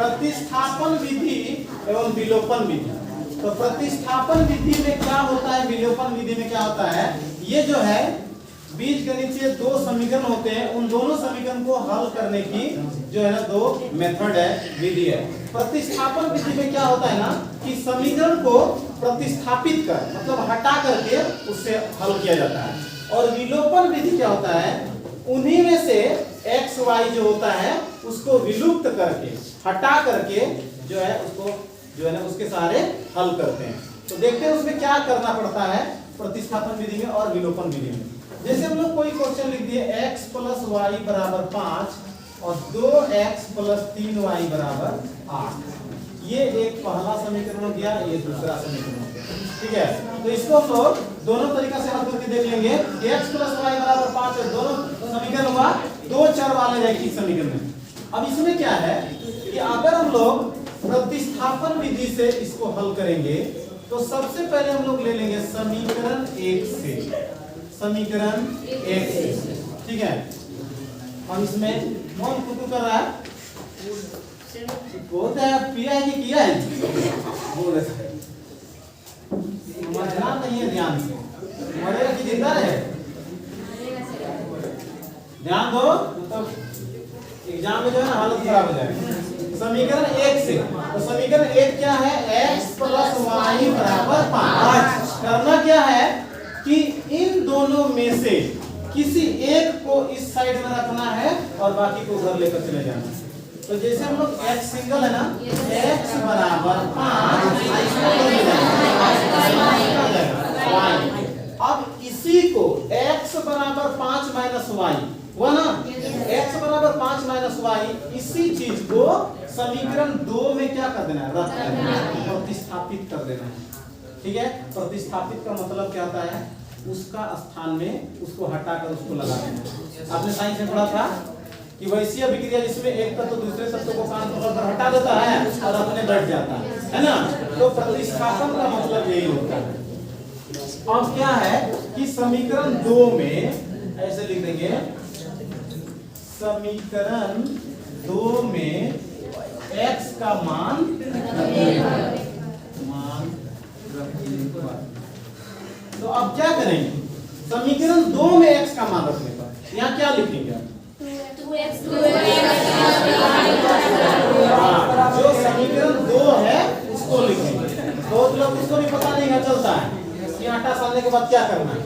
प्रतिस्थापन विधि एवं विलोपन विधि। तो प्रतिस्थापन विधि में क्या होता है, विलोपन विधि में क्या होता है, ये जो है बीजगणितीय दो समीकरण होते हैं, उन दोनों समीकरण को हल करने की जो है ना दो मेथड है, विधि है। प्रतिस्थापन विधि में क्या होता है ना कि समीकरण को प्रतिस्थापित कर मतलब हटा करके उससे हल किया जाता है। और विलोपन विधि क्या होता है, उन्हीं में से x y जो होता है उसको विलुप्त करके हटा करके जो है उसको जो है ना उसके सहारे हल करते हैं। तो देखते हैं उसमें क्या करना पड़ता है प्रतिस्थापन विधि में और विलोपन विधि में। जैसे हम लोग कोई क्वेश्चन लिख दिए x + y = 5 और 2x + 3y = 8, ये एक पहला समीकरण हो गया, ये दूसरा समीकरण हो गया, ठीक है। तो इसको हम लोग दोनों तरीका से हल करके देख लेंगे। x + y = 5 है, दोनों समीकरण हुआ दो चर वाले रैखिक समीकरण में। अब इसमें क्या है कि अगर हम लोग प्रतिस्थापन विधि से इसको हल करेंगे तो सबसे पहले हम लोग ले लेंगे समीकरण 1 से, समीकरण 1 से, ठीक है। और इसमें कौन कुछ कर रहा है, बोलते हैं पिया है कि किया है, बोल रहे हमारा ध्यान नहीं है, ध्यान से मरेगा कि जिंदा है, ध्यान दो तो एग्जाम में जो है ना हालत खराब हो जाएगी। समीकरण 1 से, तो समीकरण 1 क्या है, x + y = 5। करना क्या है कि इन दोनों में से किसी एक को इस साइड में रखना है और बाकी को घर लेकर चले जाना है। तो जैसे हम लोग x सिंगल है ना, x = 5, अब इसी को x = 5 - y हुआ ना, x = 5 - y, इसी चीज को समीकरण 2 में क्या कर देना है, रख देना है, प्रतिस्थापित कर देना है, ठीक है। प्रतिस्थापित का मतलब क्या होता है, उसका स्थान में उसको हटाकर उसको लगा देना। आपने साइंस में पढ़ा था कि वैसी अभिक्रिया जिसमें एक तत्व दूसरे तत्व को कांटों पर हटा देता है और अपने बैठ जाता है ना। तो प्रतिस्थापन का मतलब यही होता है। अब क्या है कि समीकरण 2 में ऐसे लिख देंगे, समीकरण 2 में x का मान तो अब क्या करेंगे, समीकरण 2 में x का मान रखने पर यहाँ क्या लिखेंगे, जो समीकरण 2 है उसको लिखेंगे। बहुत लोग उसको भी पता नहीं है चलता है कि आटा सानने के बाद क्या करना है,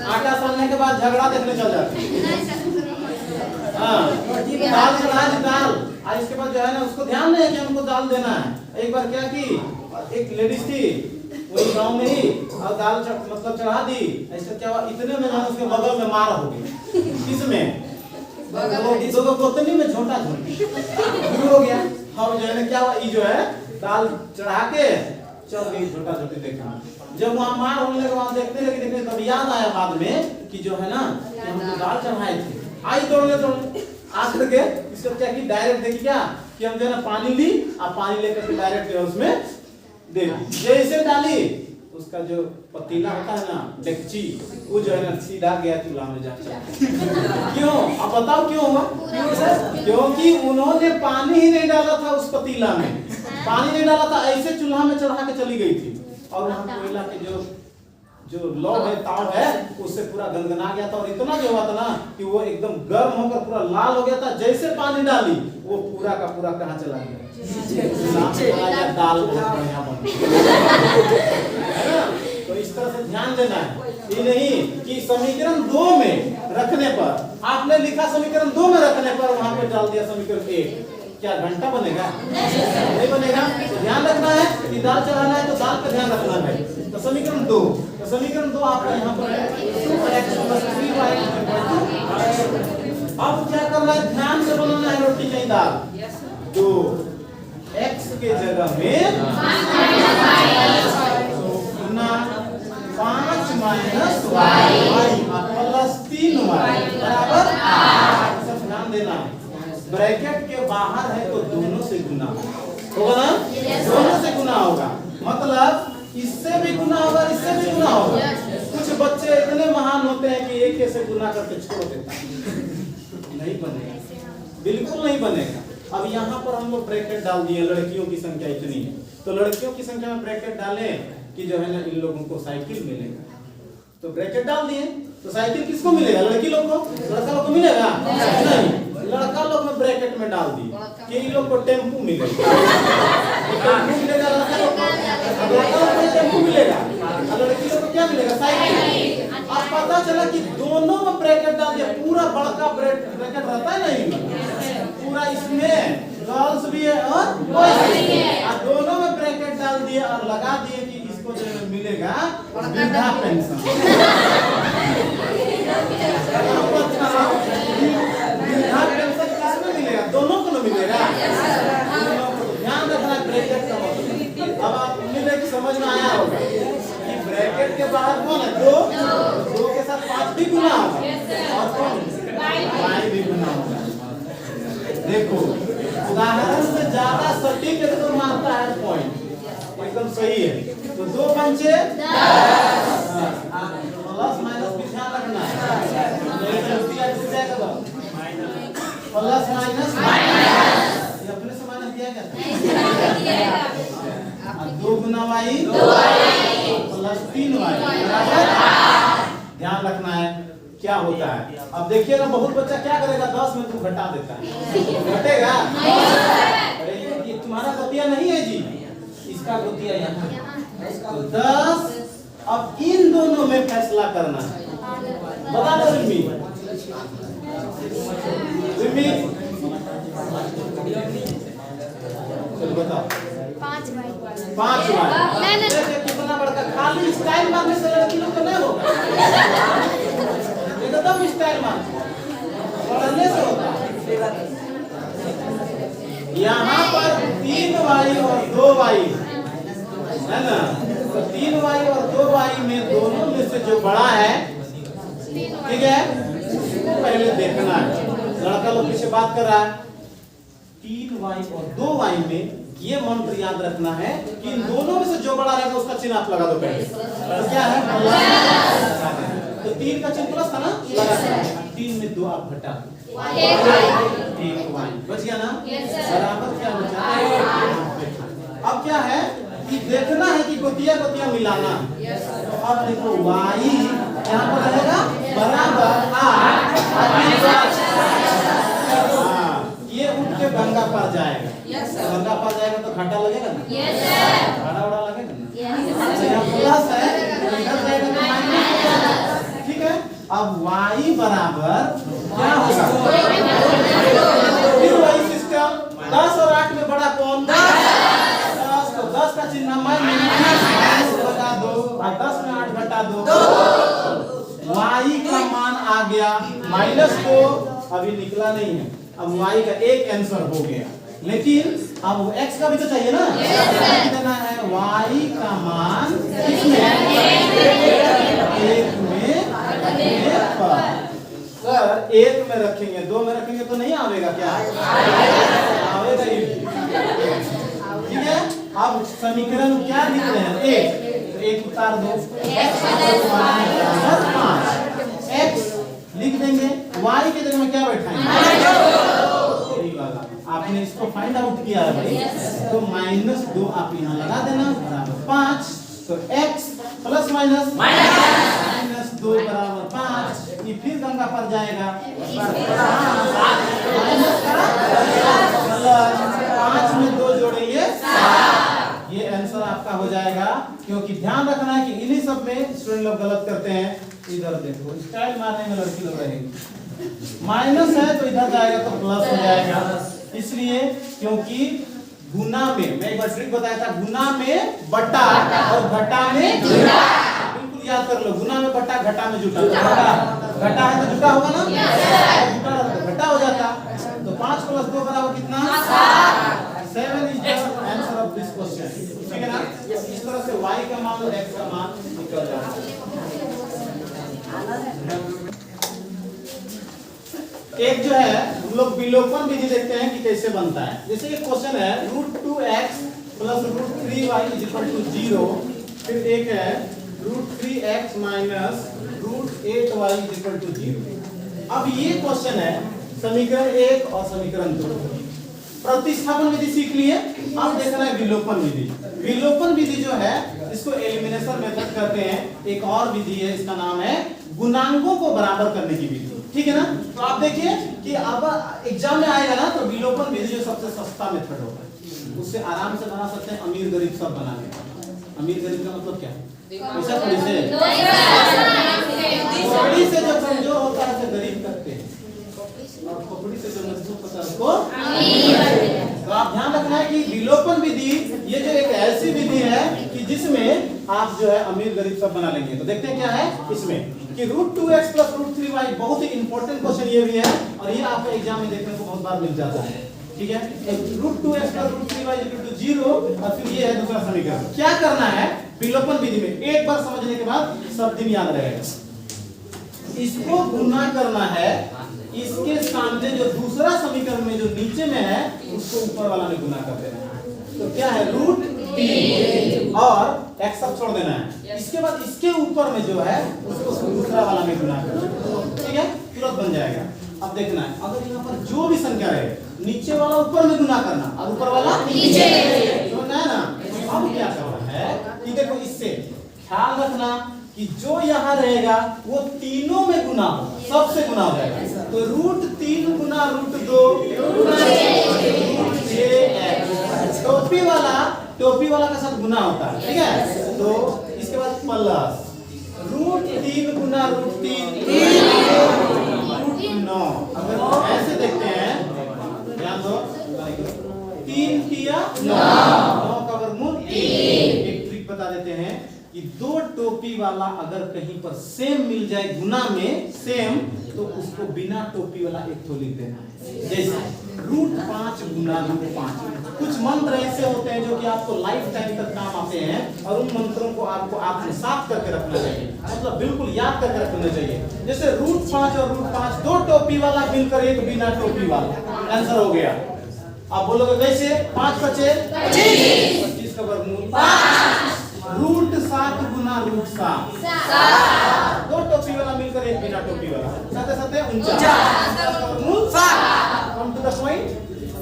आटा सानने के बाद झगड़ा देखने चल जाते हैं। हाँ, दाल चढ़ा दी, दाल और इसके बाद जो है ना उसको ध्यान नहीं है कि हमको दाल देना है। एक बार क्या की, एक लेडीज थी वही गांव में ही, और दाल मतलब चढ़ा दी, ऐसे क्या हुआ, इतने में ना उसके बगल में मार हो गई, किसमें, वो गोतनी में झोंटा झोंटी हो गया। अब जो है ना क्या हुआ, ये जो है दाल चढ़ा के चल गई झोटा झोटी देखना। जब वहाँ मार होने लगे, वहाँ देखते रहे तब याद आया बाद में कि जो है ना कि हम तो दाल चढ़ाए थे, आई दौड़ने आकर के इसको क्या की, डायरेक्ट देखी क्या कि हम जो है ना पानी ली, आप पानी लेकर के डायरेक्ट उसमें दे दी। जैसे डाली उसका जो पतीला होता है ना, डेकची, वो जो है ना सीधा गया चूल्हा में जाकर। क्यों, अब बताओ क्यों हुआ, क्योंकि उन्होंने पानी ही नहीं डाला था उस पतीला में, पानी नहीं डाला था, ऐसे चूल्हा में चढ़ा के चली गई थी। और वहाँ कोयला के जो लौ है, ताव है, उससे पूरा गनगना गया था और इतना जो हुआ था ना कि वो एकदम गर्म होकर पूरा लाल हो गया था। जैसे पानी डाली वो पूरा का पूरा कहाँ चला गया, दाल बहुत बढ़िया बन है ना। तो इस तरह से ध्यान देना है, ये नहीं कि समीकरण 2 में रखने पर, आपने लिखा समीकरण 2 में रखने पर वहां पे डाल दिया समीकरण 1, क्या घंटा बनेगा, नहीं बनेगा। तो ध्यान रखना है कि दाल चढ़ाना है तो दाल पे ध्यान रखना है। तो समीकरण 2, तो समीकरण 2 आपका यहाँ पर है, अब क्या करना है, ध्यान से बनाना है, रोटी नहीं दाल। तो x के जगह में 5 - y + 3y = 8। सब ध्यान देना है, ब्रैकेट के बाहर है तो दोनों से गुना होगा ना, दोनों से गुना होगा, मतलब इससे भी गुना होगा, इससे भी गुना होगा। कुछ बच्चे इतने महान होते हैं कि एक से गुना करके छोड़ देता है, नहीं बनेगा, बिल्कुल नहीं बनेगा। अब यहाँ पर हम लोग ब्रैकेट डाल दिए, लड़कियों की संख्या इतनी है तो लड़कियों की संख्या में ब्रैकेट डालें कि जो है ना इन लोगों को साइकिल मिलेगा, तो ब्रैकेट डाल दिए तो साइकिल किसको मिलेगा? लड़की लोग को। लड़का लोग को मिलेगा नहीं, लड़का लोग में ब्रैकेट में डाल दिए कि इन लोग को टेम्पू मिलेगा। टेम्पू मिलेगा लड़का लोग को, टेम्पू मिलेगा और लड़की लोग को क्या मिलेगा? साइकिल। अब पता चला कि दोनों में ब्रैकेट डाल दिया, पूरा बड़का ब्रैकेट रहता है नहीं पूरा, इसमें गर्ल्स भी है और बॉयज भी है, और दोनों में ब्रैकेट डाल दिए और लगा दिए कि इसको जो मिलेगा वृद्धा पेंशन। वृद्धा पेंशन किसमें मिलेगा? दोनों को मिलेगा। ध्यान रखना ब्रैकेट का मतलब। अब आप मिले कि समझ में आया होगा कि ब्रैकेट के बाहर कौन है? दो के साथ 5 भी गुना होगा और कौन? y भी गुना होगा। देखो उदाहरण से ज्यादा सटीक एकदम मारता है पॉइंट, एकदम सही है। तो 2 पंचे 10, प्लस माइनस भी ध्यान रखना है, प्लस माइनस ये अपने से माइनस दिया क्या था? 2 गुना y प्लस 3y ध्यान रखना है क्या होता है। अब देखिएगा बहुत बच्चा क्या करेगा, 10 में तू घटा देता है, घटेगा? अरे ये तुम्हारा गोतिया नहीं है जी, इसका गोतिया यहाँ 10। अब इन दोनों में फैसला करना है, बता दो रिमी। चलो बताओ। 5 कितना बड़का, खाली स्टाइल मारने से लड़की लोग को नहीं होगा, एकदम स्टाइल मार पढ़ने से होता है। यहाँ पर 3y और 2y है ना, तो 3y और 2y में दोनों में से जो बड़ा है, ठीक है, उसको पहले देखना है। लड़का लोग पीछे बात कर रहा है, 3y और 2y में ये मंत्र याद रखना है कि इन दोनों में से जो बड़ा रहेगा उसका चिन्ह आप लगा दो पहले। तो क्या है? तो 3 का चिन्ह प्लस था ना, लगा 3 में 2 आप घटा 1y बच गया ना, बराबर क्या बचा? अब क्या है कि देखना है कि गोतिया गोतिया मिलाना। तो अब देखो y यहाँ पर रहेगा बराबर 8, ये उठ के गंगा पर जाएगा, गंगा पर जाएगा तो घाटा लगेगा ना, घाटा उड़ा लगेगा ना, यहाँ प्लस है इधर जाएगा तो माइनस, ठीक है। अब y बराबर क्या होगा? फिर वही सिस्टम, 10 और 8 में बड़ा कौन? 10, तो 10 का चिन्ह माइनस लगा दो और 10 में 8 घटा दो, y का मान आ गया -2, अभी निकला नहीं है। अब y का एक आंसर हो गया, लेकिन अब x का भी तो चाहिए ना, कितना है? y का मान किसमें? 1 में सर 1 में रखेंगे, 2 में रखेंगे तो नहीं आवेगा क्या? आवेगा ही, ठीक है। अब समीकरण क्या लिख रहे हैं? 1, तो 1 उतार दो, x लिख देंगे, y की जगह में क्या बैठाएंगे? आपने इसको फाइंड आउट किया है भाई, तो -2 आप यहाँ लगा देना बराबर 5, तो x प्लस माइनस -2 बराबर 5, ये फिर गंगा पर जाएगा, -5 में 2 जोड़ेंगे 7, ये आंसर आपका हो जाएगा। क्योंकि ध्यान रखना है कि इन्हीं सब में स्टूडेंट लोग गलत करते हैं। इधर देखो स्टाइल मारने में लड़की लोग रहेंगे, माइनस है तो इधर जाएगा तो प्लस हो जाएगा, इसलिए क्योंकि गुना में, मैं एक बार ट्रिक बताया था, गुना में बटा और घटा में जुटा, बिल्कुल याद कर लो, गुना में बटा घटा में जुटा, घटा है तो जुटा होगा ना, जुटा तो घटा हो जाता। तो 5 + 2 बराबर कितना? 7 is the answer of this question, ठीक है ना। इस तरह से y का मान और x का मान निकल जाता है। एक जो है हम लोग विलोपन विधि देखते हैं कि कैसे बनता है। जैसे एक क्वेश्चन है √2x + √3y = 0, फिर एक है √3x - √8y = 0। अब ये क्वेश्चन है समीकरण 1 और समीकरण 2। प्रतिस्थापन विधि सीख लिए। अब देखना है विलोपन विधि। विलोपन विधि जो है इसको एलिमिनेशन मेथड कहते हैं। एक और विधि है, इसका नाम है गुणांकों को बराबर करने की विधि। ठीक है ना। तो आप देखिए कि अब एग्जाम में आएगा ना, तो विलोपन विधि जो सबसे सस्ता मेथड होगा उससे आराम से बना सकते हैं। अमीर गरीब सब बना लेंगे। अमीर गरीब का मतलब क्या है? पैसा कौड़ी से जो कमजोर होता है उसे गरीब करते हैं, और खोपड़ी से जो मजबूत होता है उसको अमीर। तो आप ध्यान रखना है कि विलोपन विधि ये जो एक ऐसी विधि है कि जिसमें आप जो है अमीर गरीब सब बना लेंगे। तो देखते हैं क्या है इसमें कि √2x + √3y बहुत ही इंपॉर्टेंट क्वेश्चन ये भी है, और ये आपके एग्जाम में देखने को बहुत बार मिल जाता है। ठीक है, √2x + √3y = 0, और फिर ये है दूसरा समीकरण। क्या करना है विलोपन विधि में, एक बार समझने के बाद सब दिन याद रहेगा। इसको गुना करना है, इसके सामने जो दूसरा समीकरण में जो नीचे में है उसको ऊपर वाला में गुना कर देना है। तो क्या है √3 और x सब छोड़ देना है। इसके बाद इसके ऊपर में जो है उसको दूसरा वाला में गुना कर देना। ठीक है, तुरंत बन जाएगा। अब देखना है, अगर यहाँ पर जो भी संख्या रहे नीचे वाला ऊपर में गुना करना और ऊपर वाला नीचे, समझना है ना। अब क्या करना है कि देखो, इससे ख्याल रखना कि जो यहाँ रहेगा वो तीनों में गुना हो, सबसे गुना हो जाएगा। तो √3 गुना √2 टोपी वाला के साथ गुना होता है। ठीक है, तो इसके बाद प्लस √3 गुना √3 9। अगर ऐसे देखते हैं, ध्यान दो, 3 किया 9 का वर्गमूल 3। एक ट्रिक बता देते हैं कि दो टोपी वाला अगर कहीं पर सेम मिल जाए गुना में सेम, तो उसको बिना टोपी वाला एक तो लिख देना है। जैसे √5 गुना √5। कुछ मंत्र ऐसे होते हैं जो कि आपको लाइफ टाइम तक काम आते हैं, और उन मंत्रों को आपको आत्मसात करके रखना चाहिए, मतलब बिल्कुल याद करके रखना चाहिए। जैसे √5 और √5 दो टोपी वाला मिलकर एक बिना टोपी वाला, आंसर हो गया। आप बोलोगे कैसे? 5 बचे 25 का वर्गमूल 7 गुना √7। दो टोपी वाला मिलकर एक बिना टोपी वाला, साथे साथे 49 वर्गमूल 7। Come to the point.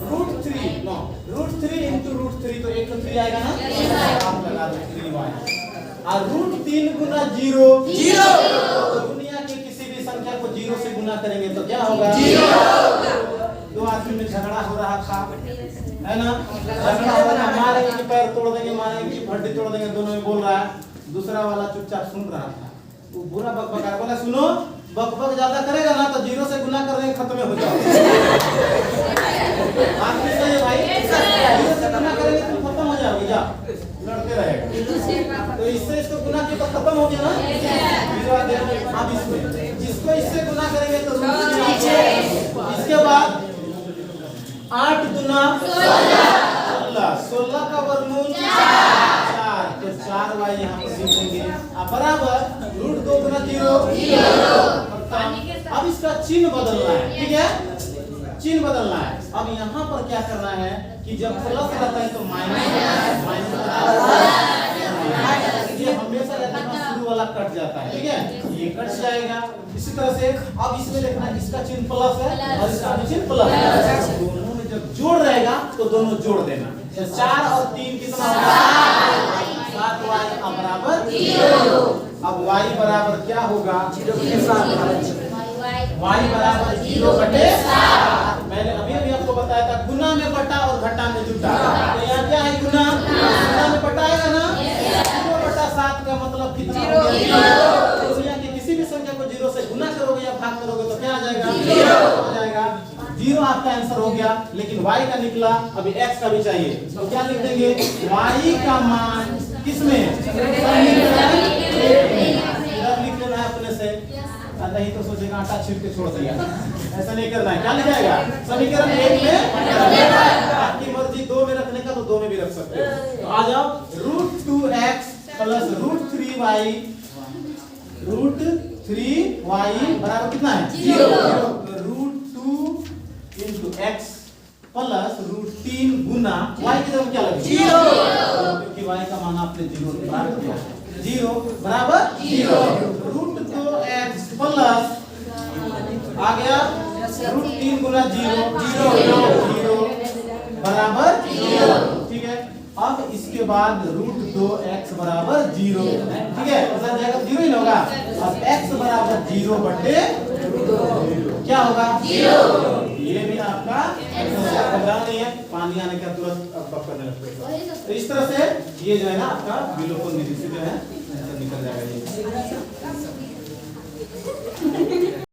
√3 no √3 into √3 तो 1 तो 3 आएगा ना, आप लगा दो 3y। और √3 गुना 0 दुनिया के किसी भी संख्या को 0 से गुना करेंगे तो क्या होगा? 0। दो आदमी में झगड़ा हो रहा था, है ना, झगड़ा हो रहा, मारेंगे कि पैर तोड़ देंगे, मारेंगे कि हड्डी तोड़ देंगे, दोनों में बोल रहा है। दूसरा वाला चुपचाप सुन रहा था, वो बुरा बकबका रहा, बोला सुनो, बकबक ज्यादा करेगा ना तो 0 से गुना कर देंगे, खत्म हो जाओगे। बात नहीं सही है भाई, 0 से गुना करेंगे तो खत्म हो जाओगे, जा लड़ते रहेगा। तो इससे इसको गुना किया तो खत्म हो गया ना। अब इसमें जिसको इससे गुना करेंगे तो इसके बाद 8 गुना 16 का वर्गमूल 4। तो 4y यहाँ पर लिख देंगे, बराबर √2 गुना 0। अब इसका चिन्ह बदलना है। ठीक है, चिन्ह बदलना है। अब यहाँ पर क्या करना है कि जब प्लस रहता है तो माइनस, ये हमेशा शुरू वाला कट जाता है। ठीक है, ये कट जाएगा। इसी तरह से अब इसमें देखना, इसका चिन्ह प्लस है और इसका भी चिन्ह प्लस है, दोनों में जब जोड़ रहेगा तो दोनों जोड़ देना। 4 और 3 कितना होगा? 7y बराबर 0। अब y बराबर क्या होगा? y बराबर 0/7। मैंने अभी आपको बताया था गुना में बटा और घटा में जुटा। तो यहाँ क्या है? गुना में बटाएगा ना, 0/7 का मतलब कितना हो गया? दुनिया की किसी भी संख्या को 0 से गुना करोगे या भाग करोगे तो क्या आ जाएगा? 0 हो जाएगा। 0 आपका आंसर हो गया, लेकिन y का निकला, अभी x का भी चाहिए। तो क्या लिख देंगे? y का मान किसमें? समीकरण 1 में। इधर लिख लेना है अपने से, नहीं तो सोचेगा आटा छीट के छोड़ दिया। ऐसा नहीं करना है। क्या लिख जाएगा? समीकरण 1 में। आपकी मर्जी 2 में रखने का तो 2 में भी रख सकते हो। तो आ जाओ, √2x + √3y बराबर कितना है? 0। √2 into x + √3 गुना y की जगह क्या लगेगा? 0, क्योंकि y का मान आपने 0 से भाग दिया। 0 बराबर 0। √2x प्लस आ गया √3 गुना 0 0 0 बाद √2x बराबर 0, ठीक है, तो सर जगह 0 ही ना होगा। अब x बराबर 0 बटे क्या होगा 0। ये भी आपका घबरा नहीं है, पानी आने का तुरंत अब करने लगता है। तो इस तरह से ये जो है ना आपका विलोपन विधि से जो है निकल जाएगा ये।